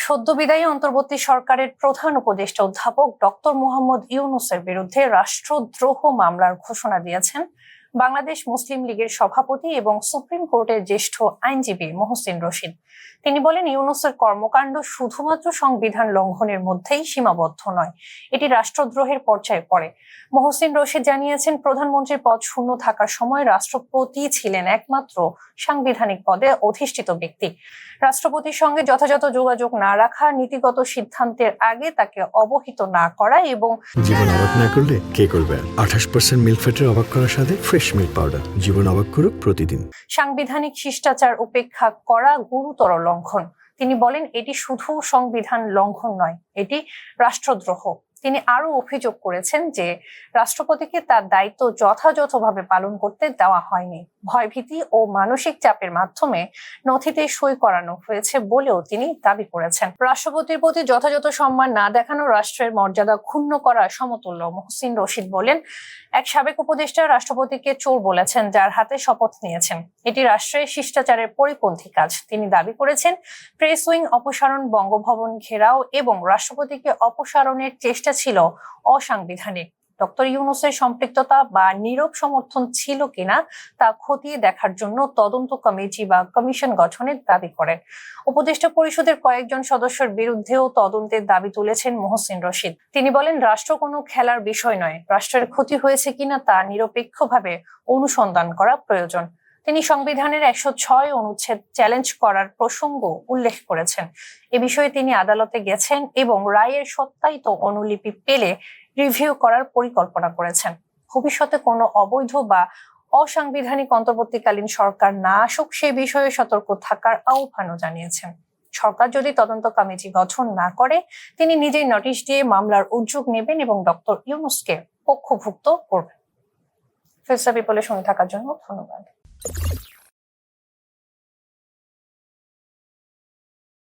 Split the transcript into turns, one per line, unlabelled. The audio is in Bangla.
সদ্য বিদায়ী অন্তর্বর্তী সরকারের প্রধান উপদেষ্টা অধ্যাপক ডক্টর মোহাম্মদ ইউনূসের বিরুদ্ধে রাষ্ট্রদ্রোহ মামলার ঘোষণা দিয়েছেন বাংলাদেশ মুসলিম লীগের সভাপতি এবং সুপ্রিম কোর্টের জ্যেষ্ঠ আইনজীবী মহসিন রশিদ। তিনি বলেন, ইউনূসের কর্মকাণ্ড শুধুমাত্র সংবিধান লঙ্ঘনের মধ্যেই সীমাবদ্ধ নয়, এটি রাষ্ট্রদ্রোহের পর্যায়ে পড়ে। মহসিন রশিদ জানিয়েছেন, প্রধানমন্ত্রীর পদ শূন্য থাকার সময় রাষ্ট্রপতি ছিলেন একমাত্র সাংবিধানিক পদে অধিষ্ঠিত ব্যক্তি। রাষ্ট্রপতির সঙ্গে যথাযথ যোগাযোগ না রাখা, নীতিগত সিদ্ধান্তের আগে তাকে অবহিত না করা এবং
জীবন অবাক না করলে কে করবে? 28% মিল্ক ফ্যাটের অবাক করার সাথে ফ্রেশ মিল্ক পাউডার। জীবন অবাক করুক প্রতিদিন।
সাংবিধানিক শিষ্টাচার উপেক্ষা করা গুরুতর লঙ্ঘন। তিনি বলেন, এটি শুধু সংবিধান লঙ্ঘন নয়, এটি রাষ্ট্রদ্রোহ। তিনি আরো অভিযোগ করেছেন যে রাষ্ট্রপতিকে তার দায়িত্ব যথাযথভাবে পালন করতে দেওয়া হয়নি। ভয়ভীতি ও মানসিক চাপের মাধ্যমে নথিতে সই করানো হয়েছে বলেও তিনি দাবি করেছেন। রাষ্ট্রপতির প্রতি যথাযথ সম্মান না দেখানো রাষ্ট্রের মর্যাদা ক্ষুণ্ণ করা সমতুল্য। মহসিন রশিদ বলেন, এক সাবেক উপদেষ্টা রাষ্ট্রপতিকে চোর বলেছেন, যার হাতে শপথ নিয়েছেন। এটি রাষ্ট্রের শিষ্টাচারের পরিপন্থী কাজ। তিনি দাবি করেছেন, প্রেস উইং অপসারণ, বঙ্গভবন ঘেরাও এবং রাষ্ট্রপতিকে অপসারণের চেষ্টা ছিল অসাংবিধানিক। ডক্টর ইউনূসের সম্পৃক্ততা বা নীরব সমর্থন ছিল কিনা তা খতিয়ে দেখার জন্য তদন্ত কমিটি বা কমিশন গঠনের দাবি করেন। উপদেষ্টা পরিষদের কয়েকজন সদস্যের বিরুদ্ধেও তদন্তের দাবি তুলেছেন মহসিন রশিদ। তিনি বলেন, রাষ্ট্র কোনো খেলার বিষয় নয়, রাষ্ট্রের ক্ষতি হয়েছে কিনা তা নিরপেক্ষভাবে অনুসন্ধান করা প্রয়োজন। তিনি সংবিধানের 106 অনুচ্ছেদ চ্যালেঞ্জ করার প্রসঙ্গ উল্লেখ করেছেন। এ বিষয়ে তিনি আদালতে গেছেন এবং রায়ের সত্যায়িত অনুলিপি পেলে রিভিউ করার পরিকল্পনা করেছেন। ভবিষ্যতে কোনো অবৈধ বা অসাংবিধানিক অন্তর্বর্তীকালীন সরকার না আসুক সে বিষয়ে সতর্ক থাকার আহ্বানও জানিয়েছেন। সরকার যদি তদন্ত কমিটি গঠন না করে, তিনি নিজেই নোটিশ দিয়ে মামলার উদ্যোগ নেবেন এবং ডক্টর ইউনূসকে পক্ষভুক্ত করবেন। ফেসলা পিপলের সঙ্গে থাকার জন্য ধন্যবাদ।